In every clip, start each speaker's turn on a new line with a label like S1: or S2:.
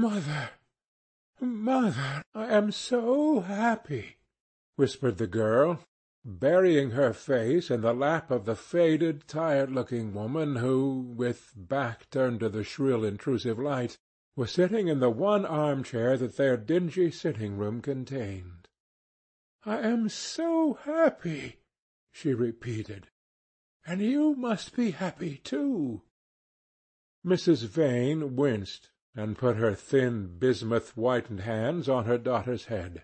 S1: "Mother, mother, I am so happy," whispered the girl, burying her face in the lap of the faded, tired-looking woman who, with back turned to the shrill, intrusive light, was sitting in the one armchair that their dingy sitting-room contained. "I am so happy," she repeated. "And you must be happy too." Mrs. Vane winced, and put her thin, bismuth-whitened hands on her daughter's head.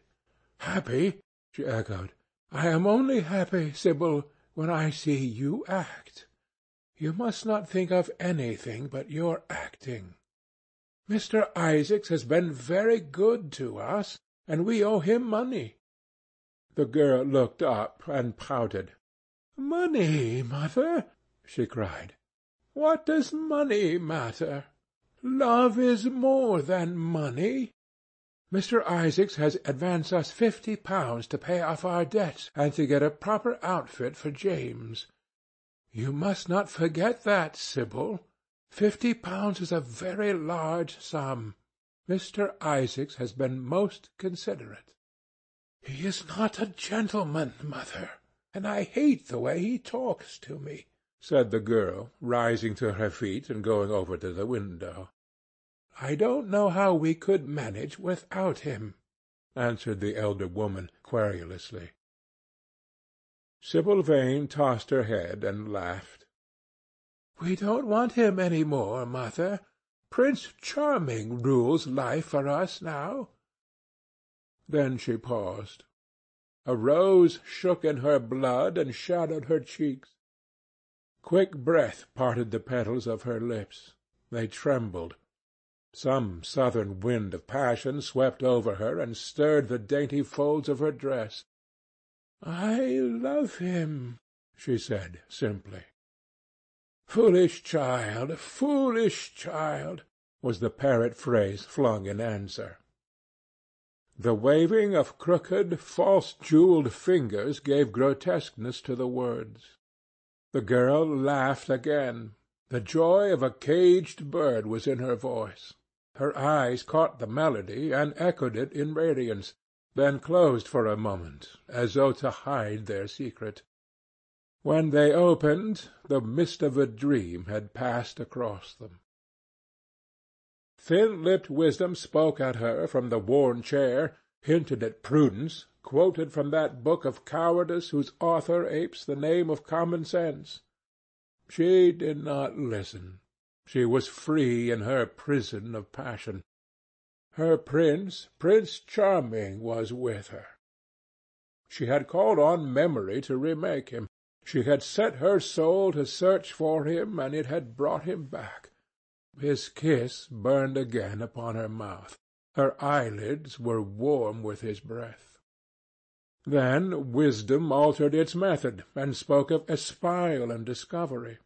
S1: "Happy?" she echoed. "I am only happy, Sibyl, when I see you act. You must not think of anything but your acting. Mr. Isaacs has been very good to us, and we owe him money." The girl looked up and pouted. "Money, mother!" she cried. "What does money matter? Love is more than money. Mr. Isaacs has advanced us £50 to pay off our debts and to get a proper outfit for James. You must not forget that, Sibyl. £50 is a very large sum. Mr. Isaacs has been most considerate." "He is not a gentleman, mother, and I hate the way he talks to me," said the girl, rising to her feet and going over to the window. "I don't know how we could manage without him," answered the elder woman querulously. Sibyl Vane tossed her head and laughed. "We don't want him any more, mother. Prince Charming rules life for us now." Then she paused. A rose shook in her blood and shadowed her cheeks. Quick breath parted the petals of her lips. They trembled. Some southern wind of passion swept over her and stirred the dainty folds of her dress. "I love him," she said simply. "Foolish child, was the parrot phrase flung in answer. The waving of crooked, false-jewelled fingers gave grotesqueness to the words. The girl laughed again. The joy of a caged bird was in her voice. Her eyes caught the melody and echoed it in radiance, then closed for a moment, as though to hide their secret. When they opened, the mist of a dream had passed across them. Thin-lipped wisdom spoke at her from the worn chair, hinted at prudence, quoted from that book of cowardice whose author apes the name of common sense. She did not listen. She was free in her prison of passion. Her Prince Charming, was with her. She had called on memory to remake him. She had set her soul to search for him, and it had brought him back. His kiss burned again upon her mouth. Her eyelids were warm with his breath. Then wisdom altered its method, and spoke of espial and discovery.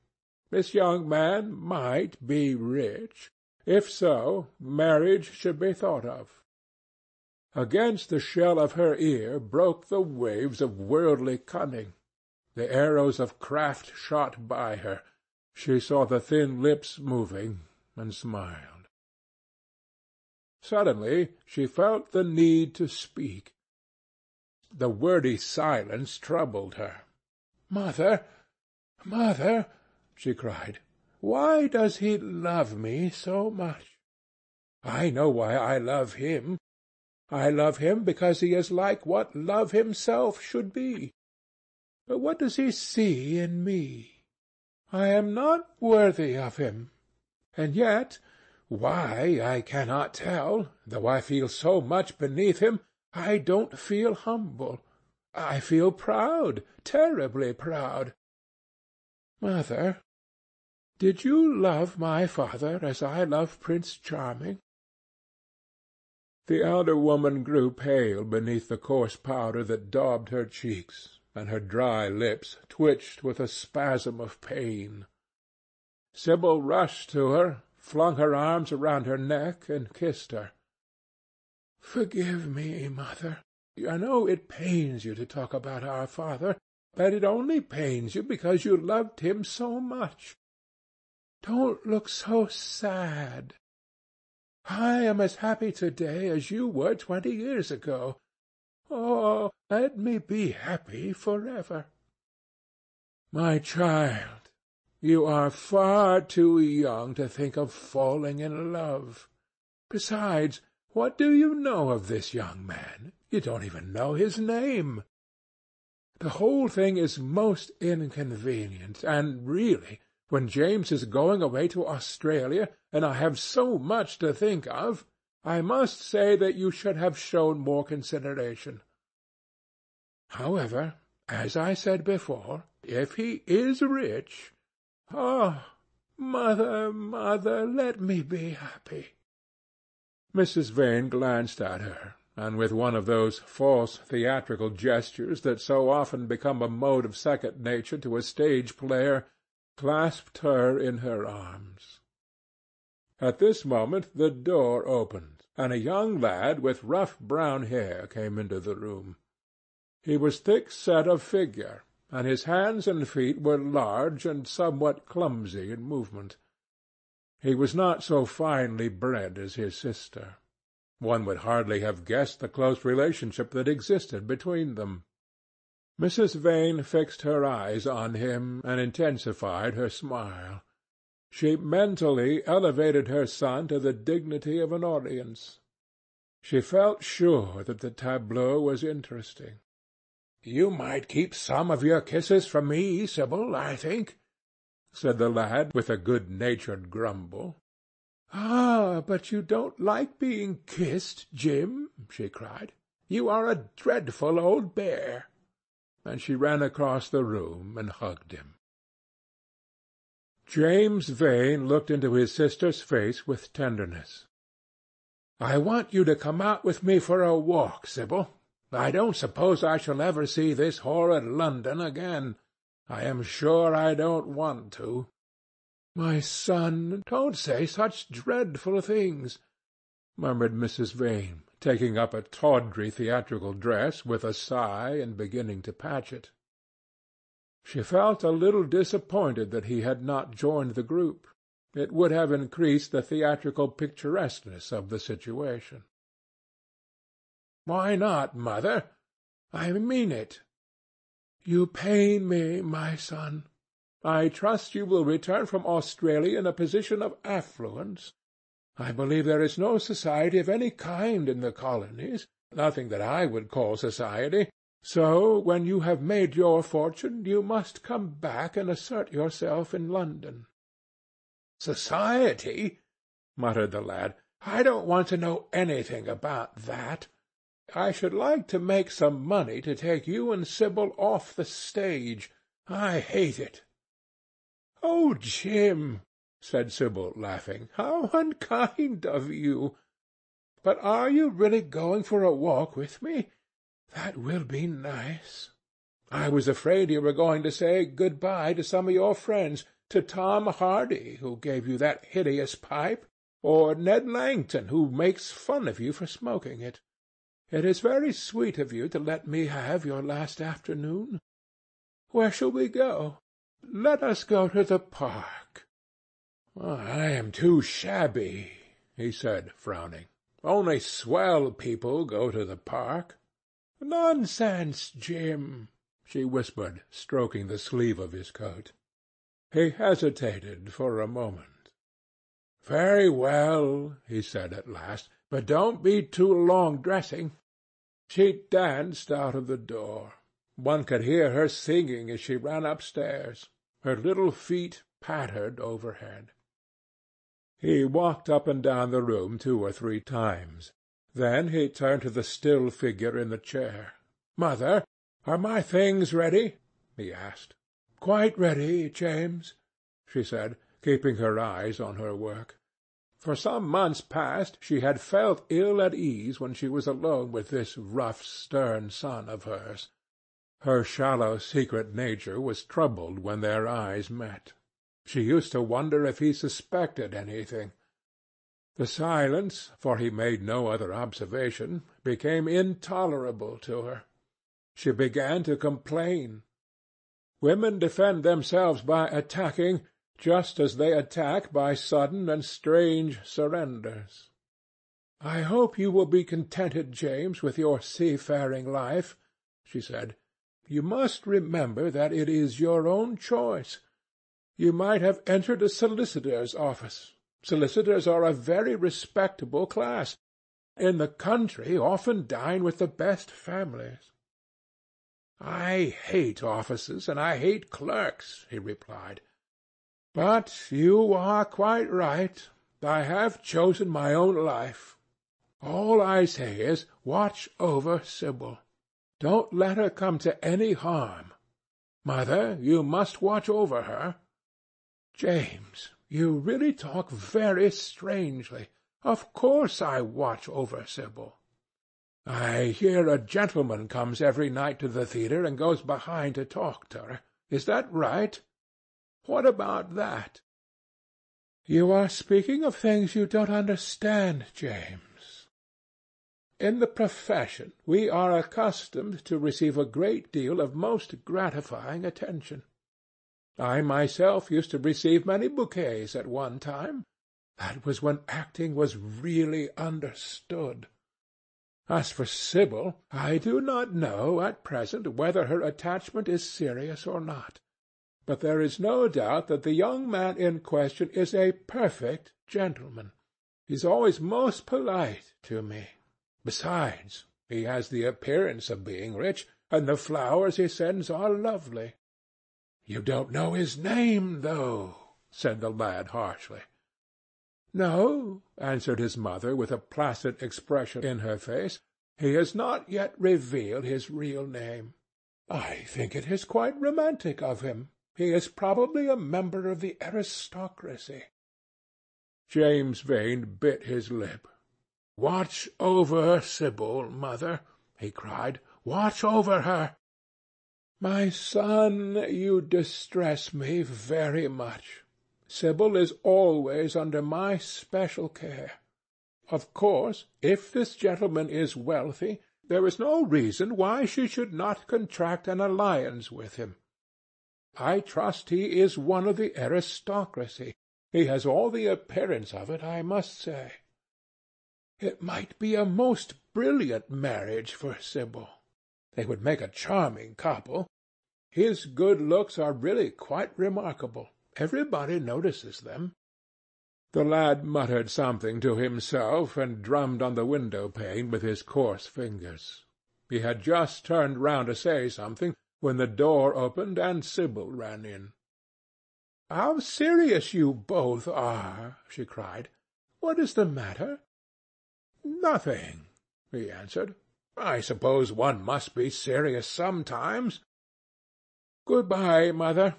S1: This young man might be rich. If so, marriage should be thought of. Against the shell of her ear broke the waves of worldly cunning. The arrows of craft shot by her. She saw the thin lips moving, and smiled. Suddenly she felt the need to speak. The wordy silence troubled her. "Mother, mother," she cried, "why does he love me so much? I know why I love him. I love him because he is like what love himself should be. But what does he see in me? I am not worthy of him. And yet, why I cannot tell, though I feel so much beneath him, I don't feel humble. I feel proud, terribly proud. Mother, did you love my father as I love Prince Charming?" The elder woman grew pale beneath the coarse powder that daubed her cheeks, and her dry lips twitched with a spasm of pain. Sibyl rushed to her, flung her arms around her neck, and kissed her. "Forgive me, mother. I know it pains you to talk about our father, but it only pains you because you loved him so much. Don't look so sad." I am as happy to-day as you were 20 years ago. Oh, let me be happy forever." "My child, you are far too young to think of falling in love. Besides, what do you know of this young man? You don't even know his name. The whole thing is most inconvenient, and really, when James is going away to Australia, and I have so much to think of, I must say that you should have shown more consideration. However, as I said before, if he is rich— Ah, mother, mother, let me be happy." Mrs. Vane glanced at her, and with one of those false theatrical gestures that so often become a mode of second nature to a stage player, clasped her in her arms. At this moment the door opened, and a young lad with rough brown hair came into the room. He was thick-set of figure, and his hands and feet were large and somewhat clumsy in movement. He was not so finely bred as his sister. One would hardly have guessed the close relationship that existed between them. Mrs. Vane fixed her eyes on him and intensified her smile. She mentally elevated her son to the dignity of an audience. She felt sure that the tableau was interesting. "You might keep some of your kisses from me, Sibyl, I think," said the lad, with a good-natured grumble. "Ah, but you don't like being kissed, Jim," she cried. "You are a dreadful old bear." And she ran across the room and hugged him. James Vane looked into his sister's face with tenderness. "I want you to come out with me for a walk, Sibyl. I don't suppose I shall ever see this horrid London again. I am sure I don't want to." "My son, don't say such dreadful things," murmured Mrs. Vane, taking up a tawdry theatrical dress with a sigh and beginning to patch it. She felt a little disappointed that he had not joined the group. It would have increased the theatrical picturesqueness of the situation. "Why not, mother? I mean it." "You pain me, my son. I trust you will return from Australia in a position of affluence. I believe there is no society of any kind in the colonies, nothing that I would call society. So when you have made your fortune, you must come back and assert yourself in London." "Society!" muttered the lad. "I don't want to know anything about that. I should like to make some money to take you and Sibyl off the stage. I hate it." "Oh, Jim," said Sibyl, laughing, "how unkind of you! But are you really going for a walk with me? That will be nice. I was afraid you were going to say good-bye to some of your friends, to Tom Hardy, who gave you that hideous pipe, or Ned Langton, who makes fun of you for smoking it. It is very sweet of you to let me have your last afternoon. Where shall we go? Let us go to the park." "I am too shabby," he said, frowning. "Only swell people go to the park." "Nonsense, Jim," she whispered, stroking the sleeve of his coat. He hesitated for a moment. "Very well," he said at last, "but don't be too long dressing." She danced out of the door. One could hear her singing as she ran upstairs. Her little feet pattered overhead. He walked up and down the room 2 or 3 times. Then he turned to the still figure in the chair. "Mother, are my things ready?" he asked. "Quite ready, James," she said, keeping her eyes on her work. For some months past she had felt ill at ease when she was alone with this rough, stern son of hers. Her shallow, secret nature was troubled when their eyes met. She used to wonder if he suspected anything. The silence, for he made no other observation, became intolerable to her. She began to complain. Women defend themselves by attacking, just as they attack by sudden and strange surrenders. "I hope you will be contented, James, with your seafaring life," she said. "You must remember that it is your own choice. You might have entered a solicitor's office. Solicitors are a very respectable class. In the country often dine with the best families." "I hate offices, and I hate clerks," he replied. "But you are quite right. I have chosen my own life. All I say is, watch over Sibyl. Don't let her come to any harm. Mother, you must watch over her. James, you really talk very strangely. Of course I watch over Sibyl. I hear a gentleman comes every night to the theatre and goes behind to talk to her. Is that right? What about that?" "You are speaking of things you don't understand, James. In the profession we are accustomed to receive a great deal of most gratifying attention. I myself used to receive many bouquets at one time. That was when acting was really understood. As for Sibyl, I do not know at present whether her attachment is serious or not, but there is no doubt that the young man in question is a perfect gentleman. He is always most polite to me. Besides, he has the appearance of being rich, and the flowers he sends are lovely." "You don't know his name, though," said the lad harshly. "No," answered his mother, with a placid expression in her face. "He has not yet revealed his real name. I think it is quite romantic of him. He is probably a member of the aristocracy." James Vane bit his lip. "Watch over Sibyl, mother," he cried. "Watch over her." "My son, you distress me very much. Sibyl is always under my special care. Of course, if this gentleman is wealthy, there is no reason why she should not contract an alliance with him. I trust he is one of the aristocracy. He has all the appearance of it, I must say. It might be a most brilliant marriage for Sibyl. They would make a charming couple. His good looks are really quite remarkable. Everybody notices them." The lad muttered something to himself and drummed on the window-pane with his coarse fingers. He had just turned round to say something when the door opened and Sibyl ran in. "How serious you both are!" she cried. "What is the matter?" "Nothing," he answered. "I suppose one must be serious sometimes. Good-bye, mother.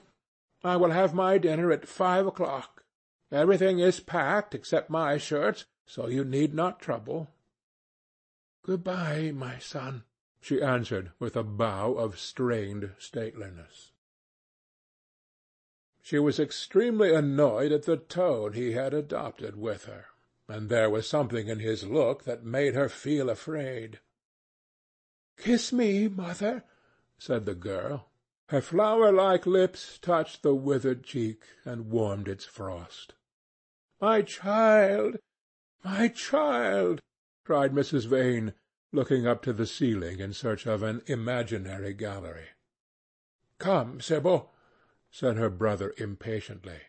S1: I will have my dinner at 5 o'clock. Everything is packed except my shirts, so you need not trouble." "Good-bye, my son," she answered with a bow of strained stateliness. She was extremely annoyed at the tone he had adopted with her, and there was something in his look that made her feel afraid. "Kiss me, mother," said the girl. Her flower-like lips touched the withered cheek and warmed its frost. "My child, my child!" cried Mrs. Vane, looking up to the ceiling in search of an imaginary gallery. "Come, Sibyl," said her brother impatiently.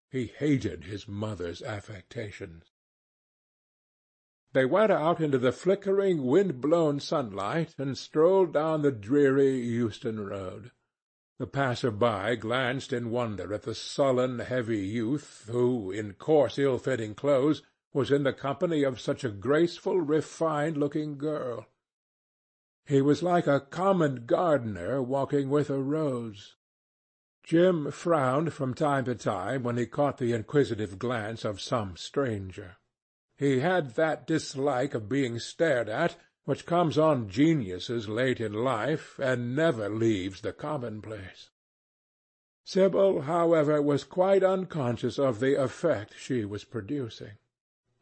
S1: He hated his mother's affectations. They went out into the flickering, wind-blown sunlight and strolled down the dreary Euston Road. The passer-by glanced in wonder at the sullen, heavy youth who, in coarse, ill-fitting clothes, was in the company of such a graceful, refined-looking girl. He was like a common gardener walking with a rose. Jim frowned from time to time when he caught the inquisitive glance of some stranger. He had that dislike of being stared at which comes on geniuses late in life and never leaves the commonplace. Sibyl, however, was quite unconscious of the effect she was producing.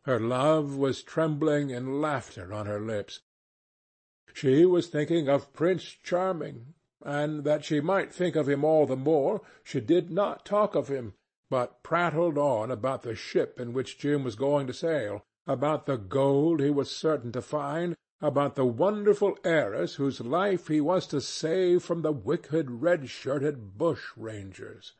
S1: Her love was trembling in laughter on her lips. She was thinking of Prince Charming, and that she might think of him all the more, she did not talk of him, but prattled on about the ship in which Jim was going to sail, about the gold he was certain to find, about the wonderful heiress whose life he was to save from the wicked red-shirted bushrangers.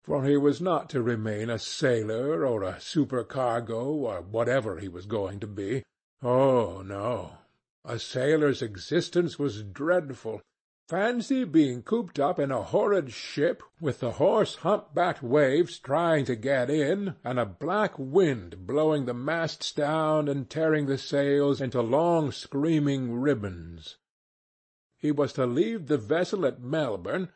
S1: For he was not to remain a sailor or a supercargo or whatever he was going to be. Oh, no. A sailor's existence was dreadful. Fancy being cooped up in a horrid ship, with the hoarse hump-backed waves trying to get in, and a black wind blowing the masts down and tearing the sails into long screaming ribbons. He was to leave the vessel at Melbourne,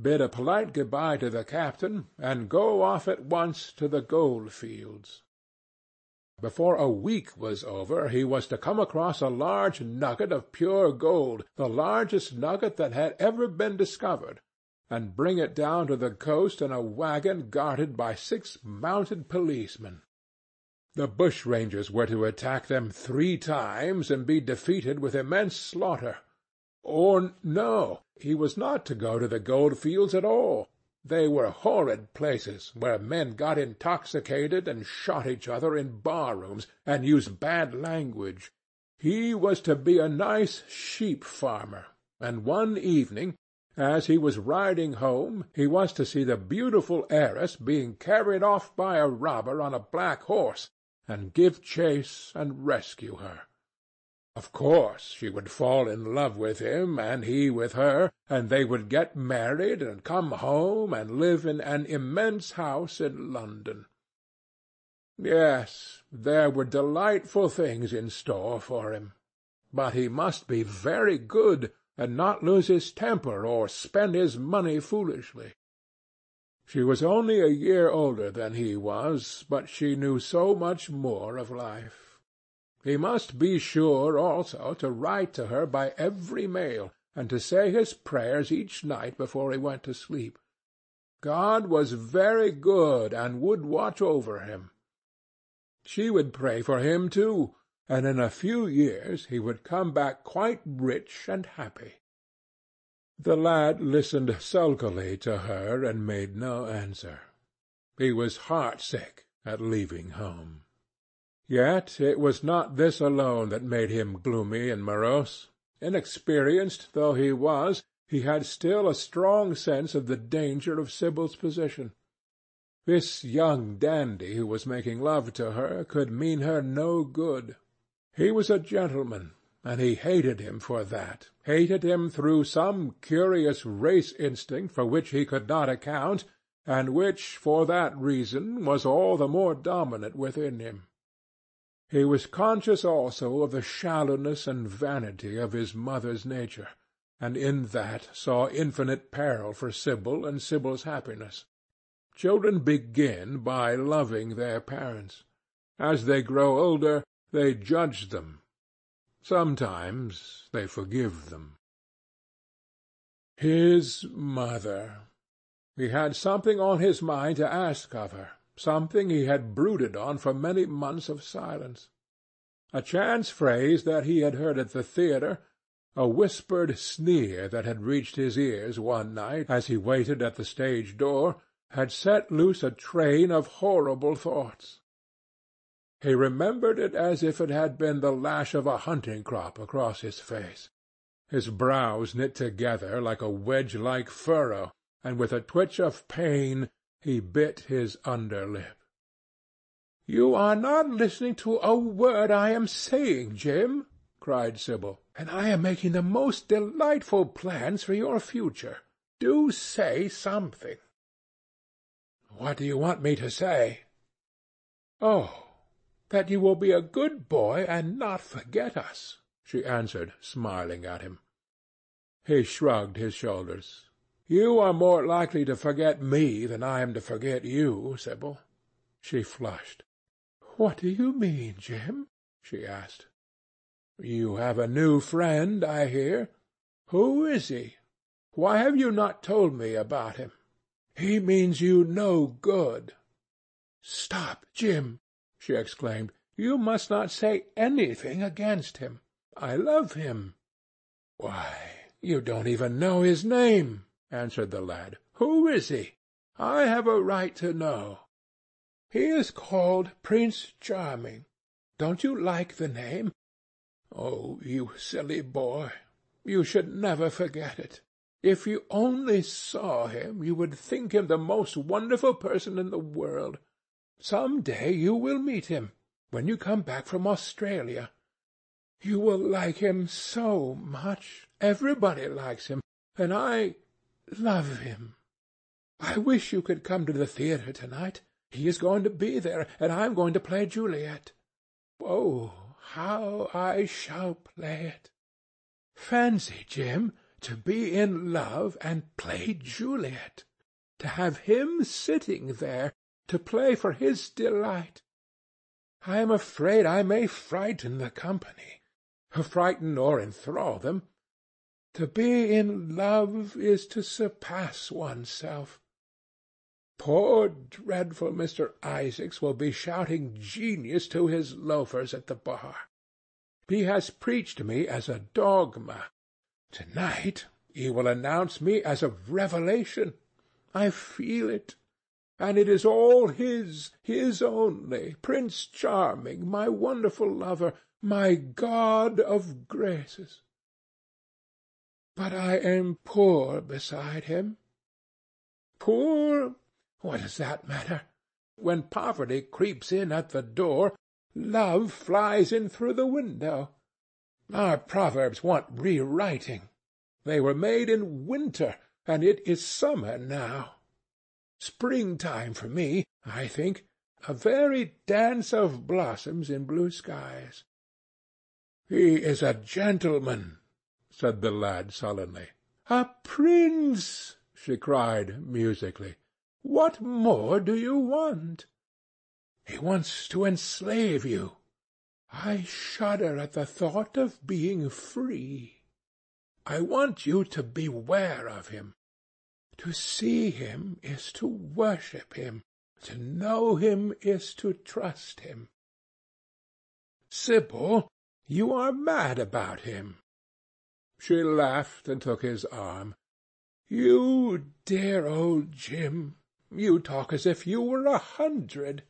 S1: bid a polite good-bye to the captain, and go off at once to the gold-fields. Before a week was over he was to come across a large nugget of pure gold, the largest nugget that had ever been discovered, and bring it down to the coast in a wagon guarded by 6 mounted policemen. The bushrangers were to attack them 3 times and be defeated with immense slaughter. Or no, he was not to go to the gold-fields at all. They were horrid places, where men got intoxicated and shot each other in bar-rooms, and used bad language. He was to be a nice sheep-farmer, and one evening, as he was riding home, he was to see the beautiful heiress being carried off by a robber on a black horse, and give chase and rescue her. Of course she would fall in love with him, and he with her, and they would get married and come home and live in an immense house in London. Yes, there were delightful things in store for him. But he must be very good, and not lose his temper or spend his money foolishly. She was only a year older than he was, but she knew so much more of life. He must be sure also to write to her by every mail, and to say his prayers each night before he went to sleep. God was very good and would watch over him. She would pray for him too, and in a few years he would come back quite rich and happy. The lad listened sulkily to her and made no answer. He was heartsick at leaving home. Yet it was not this alone that made him gloomy and morose. Inexperienced though he was, he had still a strong sense of the danger of Sibyl's position. This young dandy who was making love to her could mean her no good. He was a gentleman, and he hated him for that, hated him through some curious race instinct for which he could not account, and which, for that reason, was all the more dominant within him. He was conscious also of the shallowness and vanity of his mother's nature, and in that saw infinite peril for Sibyl and Sibyl's happiness. Children begin by loving their parents. As they grow older, they judge them. Sometimes they forgive them. His mother. He had something on his mind to ask of her, something he had brooded on for many months of silence. A chance phrase that he had heard at the theatre, a whispered sneer that had reached his ears one night as he waited at the stage door, had set loose a train of horrible thoughts. He remembered it as if it had been the lash of a hunting-crop across his face. His brows knit together like a wedge-like furrow, and with a twitch of pain he bit his under lip. "You are not listening to a word I am saying, Jim," cried Sibyl, "and I am making the most delightful plans for your future. Do say something." "What do you want me to say?" "Oh, that you will be a good boy and not forget us," she answered, smiling at him. He shrugged his shoulders. "You are more likely to forget me than I am to forget you, Sibyl." She flushed. "What do you mean, Jim?" she asked. "You have a new friend, I hear. Who is he? Why have you not told me about him? He means you no good." "Stop, Jim!" she exclaimed. "You must not say anything against him. I love him." "Why, you don't even know his name," answered the lad. "Who is he? I have a right to know." "He is called Prince Charming." Don't you like the name? Oh, you silly boy, you should never forget it. If you only saw him, you would think him the most wonderful person in the world. Some day you will meet him, when you come back from Australia. You will like him so much. Everybody likes him, and I love him. I wish you could come to the theatre tonight. He is going to be there, and I'm going to play Juliet. Oh, how I shall play it! Fancy, Jim, to be in love and play Juliet, to have him sitting there, to play for his delight. I am afraid I may frighten the company, frighten or enthrall them. To be in love is to surpass oneself. Poor dreadful Mr. Isaacs will be shouting genius to his loafers at the bar. He has preached me as a dogma. To-night he will announce me as a revelation. I feel it. And it is all his only, Prince Charming, my wonderful lover, my god of graces. But I am poor beside him. Poor? What does that matter? When poverty creeps in at the door, love flies in through the window. Our proverbs want rewriting. They were made in winter, and it is summer now. Springtime for me, I think, a very dance of blossoms in blue skies. He is a gentleman, said the lad sullenly. A prince, she cried musically. What more do you want? He wants to enslave you. I shudder at the thought of being free. I want you to beware of him. To see him is to worship him. To know him is to trust him. Sibyl, you are mad about him. She laughed and took his arm. You dear old Jim, you talk as if you were 100.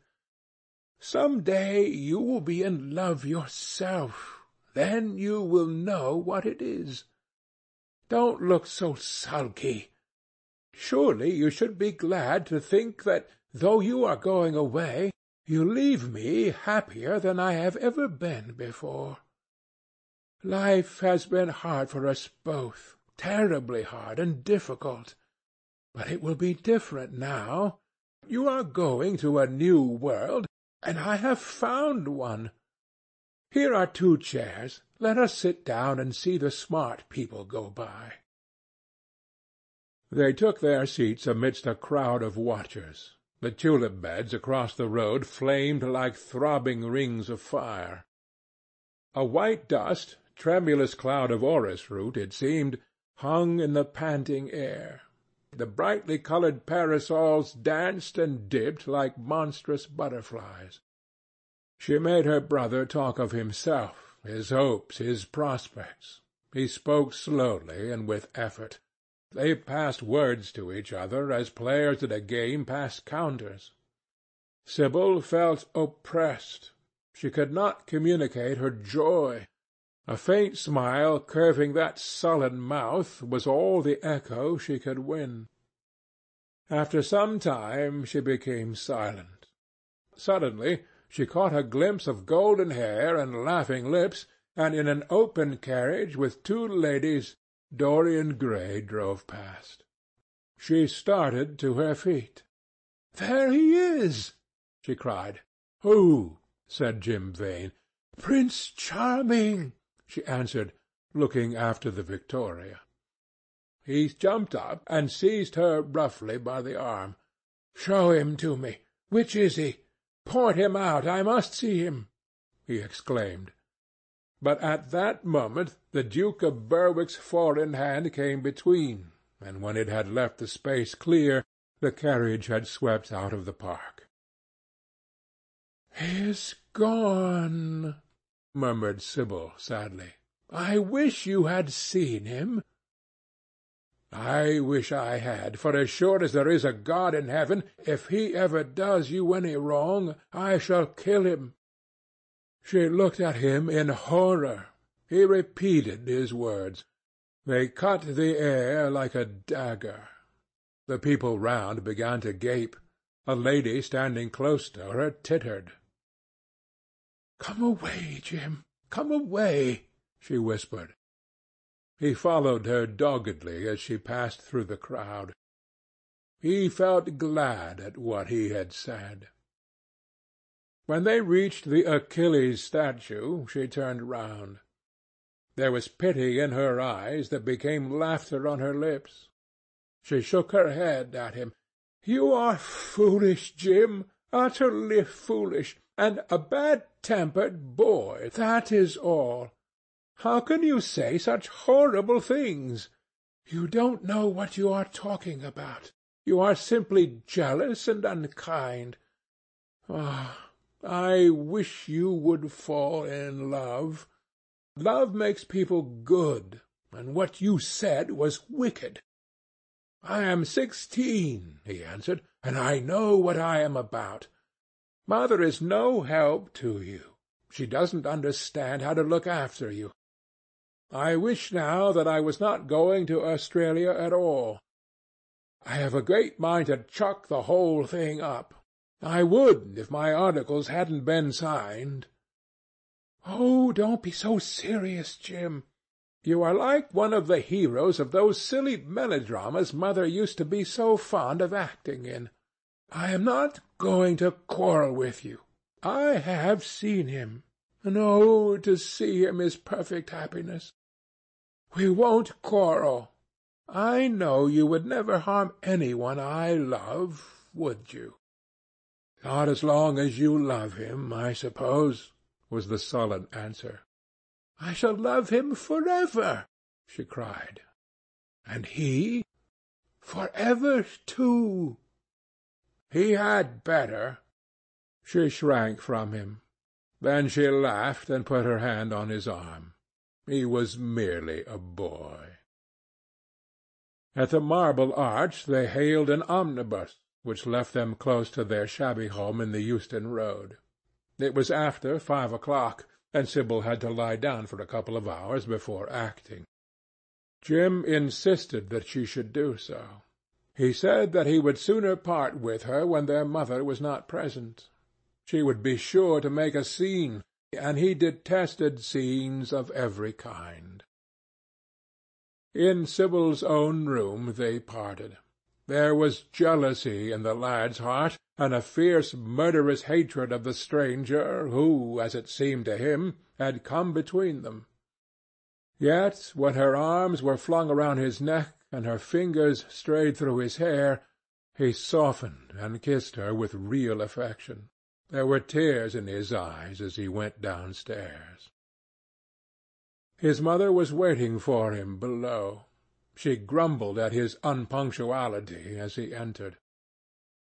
S1: Some day you will be in love yourself. Then you will know what it is. Don't look so sulky. Surely you should be glad to think that, though you are going away, you leave me happier than I have ever been before. Life has been hard for us both, terribly hard and difficult. But it will be different now. You are going to a new world, and I have found one. Here are 2 chairs. Let us sit down and see the smart people go by. They took their seats amidst a crowd of watchers. The tulip beds across the road flamed like throbbing rings of fire. A white dust, tremulous cloud of orris root, it seemed, hung in the panting air. The brightly coloured parasols danced and dipped like monstrous butterflies. She made her brother talk of himself, his hopes, his prospects. He spoke slowly and with effort. They passed words to each other as players at a game pass counters. Sibyl felt oppressed. She could not communicate her joy. A faint smile curving that sullen mouth was all the echo she could win. After some time she became silent. Suddenly she caught a glimpse of golden hair and laughing lips, and in an open carriage with 2 ladies Dorian Gray drove past. She started to her feet. "There he is!" she cried. "Who?" said Jim Vane. "Prince Charming," she answered, looking after the Victoria. He jumped up and seized her roughly by the arm. "Show him to me. Which is he? Point him out. I must see him," he exclaimed. But at that moment the Duke of Berwick's four-in hand came between, and when it had left the space clear, the carriage had swept out of the park. "He is gone," murmured Sibyl sadly. "I wish you had seen him." "I wish I had, for as sure as there is a God in heaven, if he ever does you any wrong, I shall kill him." She looked at him in horror. He repeated his words. They cut the air like a dagger. The people round began to gape. A lady standing close to her tittered. "Come away, Jim, come away," she whispered. He followed her doggedly as she passed through the crowd. He felt glad at what he had said. When they reached the Achilles statue, she turned round. There was pity in her eyes that became laughter on her lips. She shook her head at him. "You are foolish, Jim, utterly foolish, and a bad-tempered boy, that is all. How can you say such horrible things? You don't know what you are talking about. You are simply jealous and unkind. Ah, I wish you would fall in love. Love makes people good, and what you said was wicked." "I am 16," he answered, "and I know what I am about. Mother is no help to you. She doesn't understand how to look after you. I wish now that I was not going to Australia at all. I have a great mind to chuck the whole thing up. I would if my articles hadn't been signed." "Oh, don't be so serious, Jim. You are like one of the heroes of those silly melodramas Mother used to be so fond of acting in. I am not going to quarrel with you. I have seen him, and oh, to see him is perfect happiness. We won't quarrel. I know you would never harm any one I love, would you?" "Not as long as you love him, I suppose," was the sullen answer. "I shall love him forever," she cried. "And he?" "Forever, too." "He had better." She shrank from him. Then she laughed and put her hand on his arm. He was merely a boy. At the Marble Arch they hailed an omnibus, which left them close to their shabby home in the Euston Road. It was after 5 o'clock, and Sibyl had to lie down for a couple of hours before acting. Jim insisted that she should do so. He said that he would sooner part with her when their mother was not present. She would be sure to make a scene, and he detested scenes of every kind. In Sibyl's own room they parted. There was jealousy in the lad's heart, and a fierce, murderous hatred of the stranger who, as it seemed to him, had come between them. Yet when her arms were flung around his neck and her fingers strayed through his hair, he softened and kissed her with real affection. There were tears in his eyes as he went downstairs. His mother was waiting for him below. She grumbled at his unpunctuality as he entered.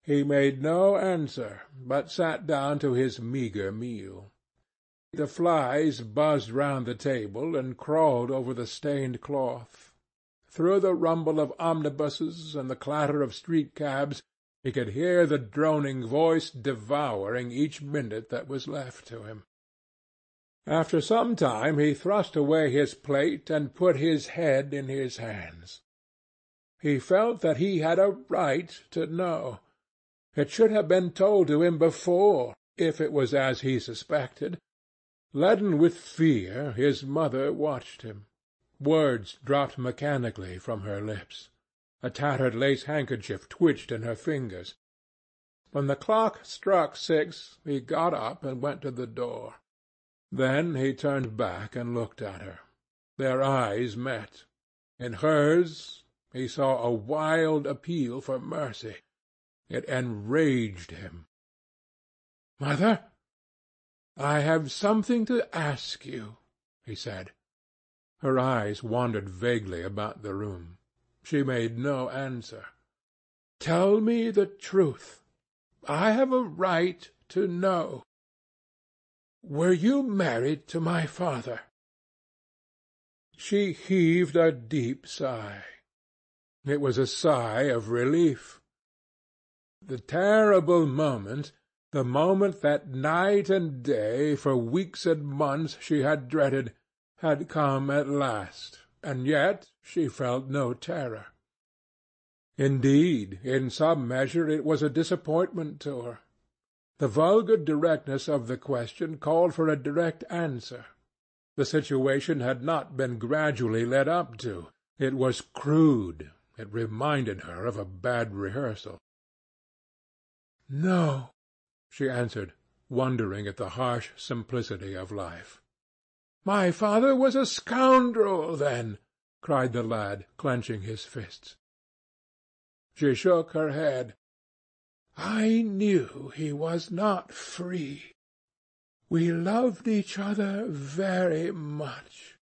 S1: He made no answer, but sat down to his meagre meal. The flies buzzed round the table and crawled over the stained cloth. Through the rumble of omnibuses and the clatter of street-cabs he could hear the droning voice devouring each minute that was left to him. After some time he thrust away his plate and put his head in his hands. He felt that he had a right to know. It should have been told to him before, if it was as he suspected. Leaden with fear, his mother watched him. Words dropped mechanically from her lips. A tattered lace handkerchief twitched in her fingers. When the clock struck 6, he got up and went to the door. Then he turned back and looked at her. Their eyes met. In hers he saw a wild appeal for mercy. It enraged him. "Mother, I have something to ask you," he said. Her eyes wandered vaguely about the room. She made no answer. "Tell me the truth. I have a right to know. Were you married to my father?" She heaved a deep sigh. It was a sigh of relief. The terrible moment The moment that night and day, for weeks and months, she had dreaded, had come at last, and yet she felt no terror. Indeed, in some measure it was a disappointment to her. The vulgar directness of the question called for a direct answer. The situation had not been gradually led up to. It was crude. It reminded her of a bad rehearsal. "No," she answered, wondering at the harsh simplicity of life. "My father was a scoundrel, then!" cried the lad, clenching his fists. She shook her head. "I knew he was not free. We loved each other very much.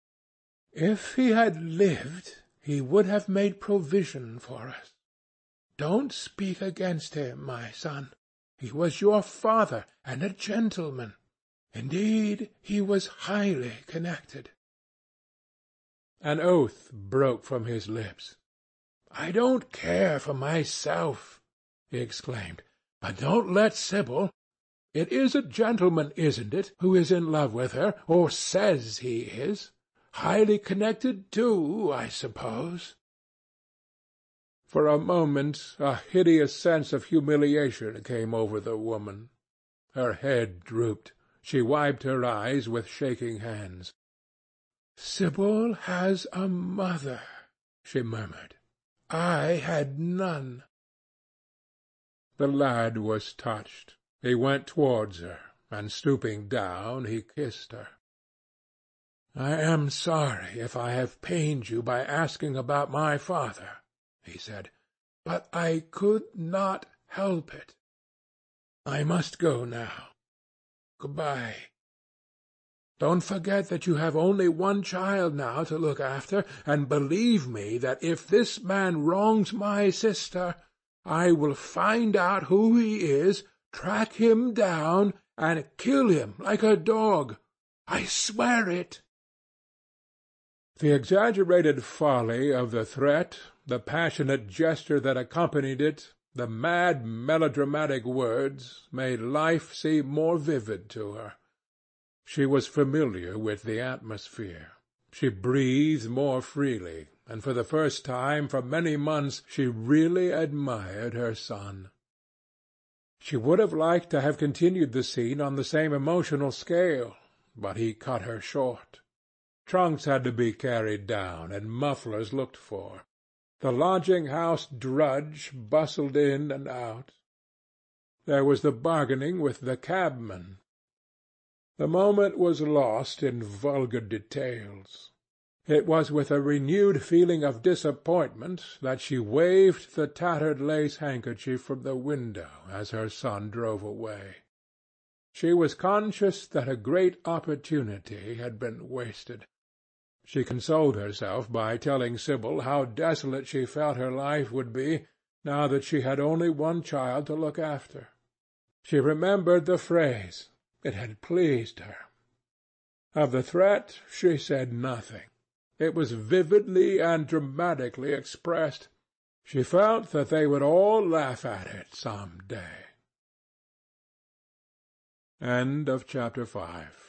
S1: If he had lived, he would have made provision for us. Don't speak against him, my son. He was your father, and a gentleman. Indeed, he was highly connected." An oath broke from his lips. "I don't care for myself," he exclaimed, "but don't let Sibyl. It is a gentleman, isn't it, who is in love with her, or says he is? Highly connected, too, I suppose." For a moment a hideous sense of humiliation came over the woman. Her head drooped. She wiped her eyes with shaking hands. "Sibyl has a mother," she murmured. "I had none." The lad was touched. He went towards her, and stooping down, he kissed her. "I am sorry if I have pained you by asking about my father," he said, "but I could not help it. I must go now. Good-bye. Don't forget that you have only one child now to look after, and believe me that if this man wrongs my sister, I will find out who he is, track him down, and kill him like a dog. I swear it." The exaggerated folly of the threat, the passionate gesture that accompanied it, the mad melodramatic words, made life seem more vivid to her. She was familiar with the atmosphere. She breathed more freely, and for the first time for many months she really admired her son. She would have liked to have continued the scene on the same emotional scale, but he cut her short. Trunks had to be carried down, and mufflers looked for. The lodging-house drudge bustled in and out. There was the bargaining with the cabman. The moment was lost in vulgar details. It was with a renewed feeling of disappointment that she waved the tattered lace handkerchief from the window as her son drove away. She was conscious that a great opportunity had been wasted. She consoled herself by telling Sibyl how desolate she felt her life would be now that she had only one child to look after. She remembered the phrase. It had pleased her. Of the threat she said nothing. It was vividly and dramatically expressed. She felt that they would all laugh at it some day. End of chapter 5.